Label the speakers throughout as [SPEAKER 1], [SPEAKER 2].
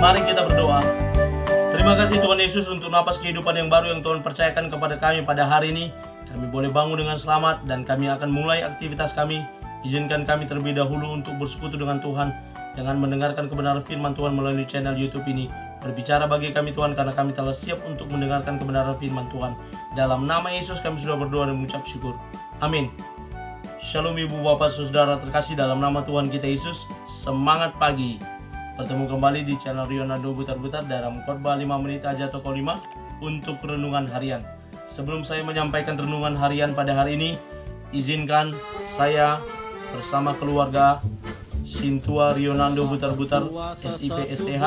[SPEAKER 1] Mari kita berdoa. Terima kasih Tuhan Yesus untuk napas kehidupan yang baru yang Tuhan percayakan kepada kami pada hari ini. Kami boleh bangun dengan selamat dan kami akan mulai aktivitas kami. Izinkan kami terlebih dahulu untuk bersekutu dengan Tuhan dengan mendengarkan kebenaran firman Tuhan melalui channel YouTube ini. Berbicara bagi kami Tuhan, karena kami telah siap untuk mendengarkan kebenaran firman Tuhan. Dalam nama Yesus kami sudah berdoa dan mengucap syukur. Amin. Shalom ibu bapak saudara terkasih dalam nama Tuhan kita Yesus. Semangat pagi. Bertemu kembali di channel Rionaldo Butar-Butar dalam khotbah 5 menit aja toko 5 untuk renungan harian. Sebelum saya menyampaikan renungan harian pada hari ini, izinkan saya bersama keluarga Sintua Rionaldo Butar-Butar SIP STH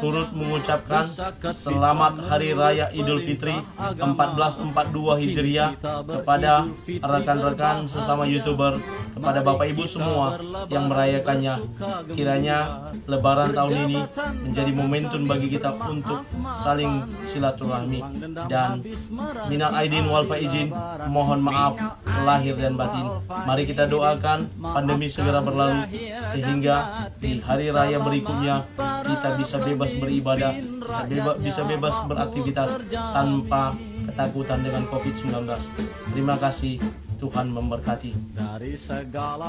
[SPEAKER 1] turut mengucapkan selamat Hari Raya Idul Fitri 1442 Hijriah kepada rekan-rekan sesama YouTuber, kepada Bapak Ibu semua yang merayakannya. Kiranya Lebaran tahun ini menjadi momentum bagi kita untuk saling silaturahmi, dan minal aidin wal faizin, mohon maaf lahir dan batin. Mari kita doakan pandemi segera berlalu sehingga di hari raya berikutnya kita bisa bebas beribadah, kita bisa bebas beraktivitas tanpa ketakutan dengan COVID-19. Terima kasih, Tuhan memberkati.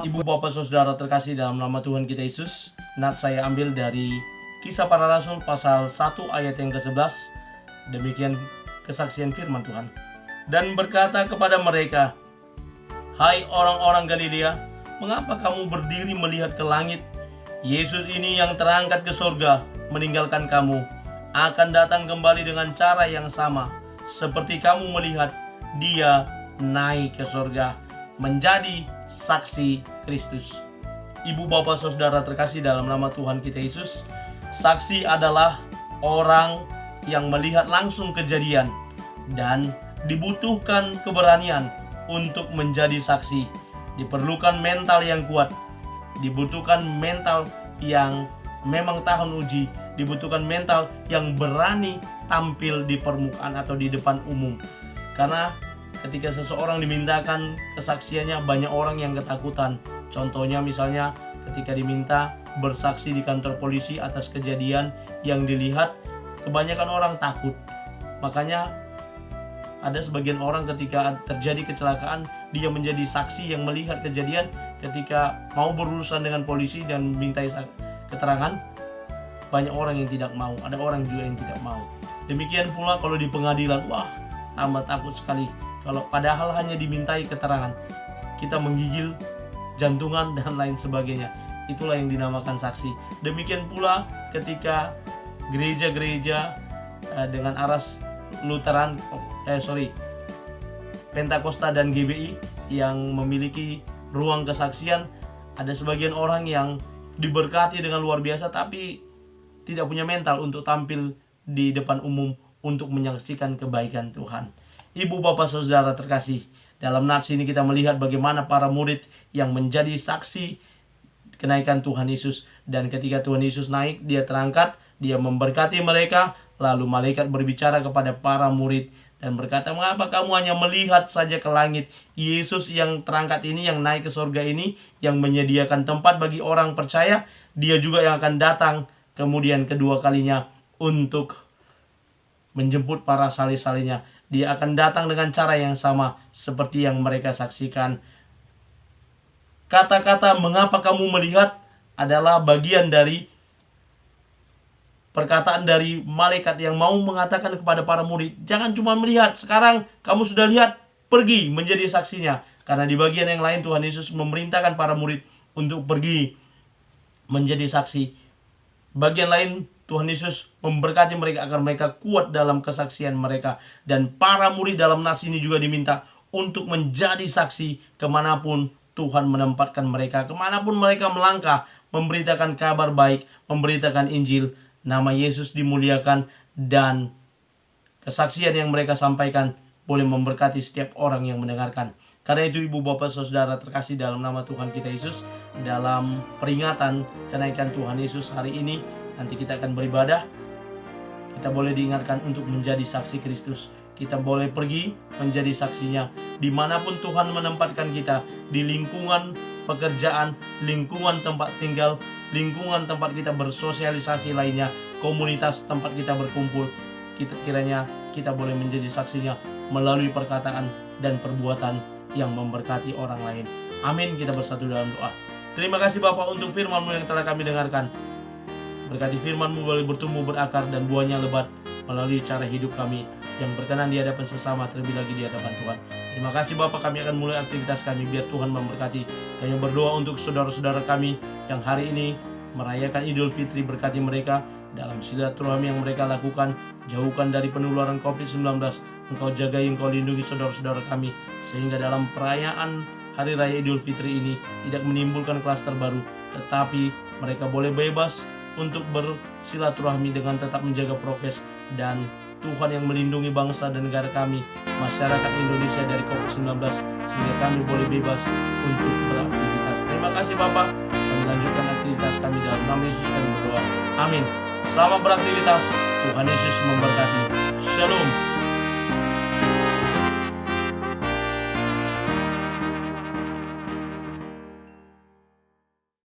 [SPEAKER 1] Ibu bapak saudara terkasih dalam nama Tuhan kita Yesus, saya ambil dari Kisah Para Rasul pasal 1 ayat yang ke-11. Demikian kesaksian firman Tuhan. Dan berkata kepada mereka, "Hai orang-orang Galilea, mengapa kamu berdiri melihat ke langit? Yesus ini yang terangkat ke surga meninggalkan kamu akan datang kembali dengan cara yang sama seperti kamu melihat dia naik ke surga menjadi saksi Kristus." Ibu bapak saudara terkasih dalam nama Tuhan kita Yesus, saksi adalah orang yang melihat langsung kejadian dan dibutuhkan keberanian untuk menjadi saksi. Diperlukan mental yang kuat, dibutuhkan mental yang memang tahan uji, dibutuhkan mental yang berani tampil di permukaan atau di depan umum. Karena ketika seseorang dimintakan kesaksiannya, banyak orang yang ketakutan. Contohnya misalnya ketika diminta bersaksi di kantor polisi atas kejadian yang dilihat, kebanyakan orang takut. Makanya ada sebagian orang ketika terjadi kecelakaan, dia menjadi saksi yang melihat kejadian. Ketika mau berurusan dengan polisi dan minta keterangan, banyak orang yang tidak mau, ada orang juga yang tidak mau. Demikian pula kalau di pengadilan, wah tambah takut sekali. Kalau padahal hanya dimintai keterangan, kita menggigil, jantungan dan lain sebagainya. Itulah yang dinamakan saksi. Demikian pula ketika gereja-gereja dengan aras Lutheran, Pentakosta dan GBI yang memiliki ruang kesaksian, ada sebagian orang yang diberkati dengan luar biasa tapi tidak punya mental untuk tampil di depan umum untuk menyaksikan kebaikan Tuhan. Ibu bapak saudara terkasih, dalam nats ini kita melihat bagaimana para murid yang menjadi saksi kenaikan Tuhan Yesus. Dan ketika Tuhan Yesus naik, dia terangkat, dia memberkati mereka. Lalu malaikat berbicara kepada para murid dan berkata, "Mengapa kamu hanya melihat saja ke langit? Yesus yang terangkat ini, yang naik ke surga ini, yang menyediakan tempat bagi orang percaya, dia juga yang akan datang kemudian kedua kalinya untuk menjemput para salih-salihnya. Dia akan datang dengan cara yang sama seperti yang mereka saksikan." Kata-kata "mengapa kamu melihat" adalah bagian dari perkataan dari malaikat yang mau mengatakan kepada para murid, jangan cuma melihat, sekarang kamu sudah lihat, pergi menjadi saksinya. Karena di bagian yang lain Tuhan Yesus memerintahkan para murid untuk pergi menjadi saksi. Bagian lain Tuhan Yesus memberkati mereka agar mereka kuat dalam kesaksian mereka. Dan para murid dalam nats ini juga diminta untuk menjadi saksi kemanapun Tuhan menempatkan mereka, kemanapun mereka melangkah, memberitakan kabar baik, memberitakan Injil. Nama Yesus dimuliakan dan kesaksian yang mereka sampaikan boleh memberkati setiap orang yang mendengarkan. Karena itu ibu bapak saudara terkasih dalam nama Tuhan kita Yesus, dalam peringatan kenaikan Tuhan Yesus hari ini, nanti kita akan beribadah. Kita boleh diingatkan untuk menjadi saksi Kristus. Kita boleh pergi menjadi saksinya dimanapun Tuhan menempatkan kita, di lingkungan pekerjaan, lingkungan tempat tinggal, lingkungan tempat kita bersosialisasi lainnya, komunitas tempat kita berkumpul, kiranya kita boleh menjadi saksinya melalui perkataan dan perbuatan yang memberkati orang lain. Amin. Kita bersatu dalam doa. Terima kasih Bapa untuk firman-Mu yang telah kami dengarkan. Berkati firman-Mu boleh bertumbuh berakar dan buahnya lebat melalui cara hidup kami yang berkenan di hadapan sesama, terlebih lagi di hadapan Tuhan. Terima kasih Bapa, kami akan mulai aktivitas kami. Biar Tuhan memberkati. Kami berdoa untuk saudara-saudara kami yang hari ini merayakan Idul Fitri. Berkati mereka dalam silaturahmi yang mereka lakukan. Jauhkan dari penularan COVID-19. Engkau jagai, Engkau lindungi saudara-saudara kami, sehingga dalam perayaan Hari Raya Idul Fitri ini tidak menimbulkan klaster baru, tetapi mereka boleh bebas untuk bersilaturahmi dengan tetap menjaga prokes, dan Tuhan yang melindungi bangsa dan negara kami, masyarakat Indonesia dari COVID-19, sehingga kami boleh bebas untuk beraktivitas. Terima kasih Bapak. Kami lanjutkan aktivitas kami dalam nama Yesus kami berdoa. Amin. Selamat beraktivitas. Tuhan Yesus memberkati. Shalom.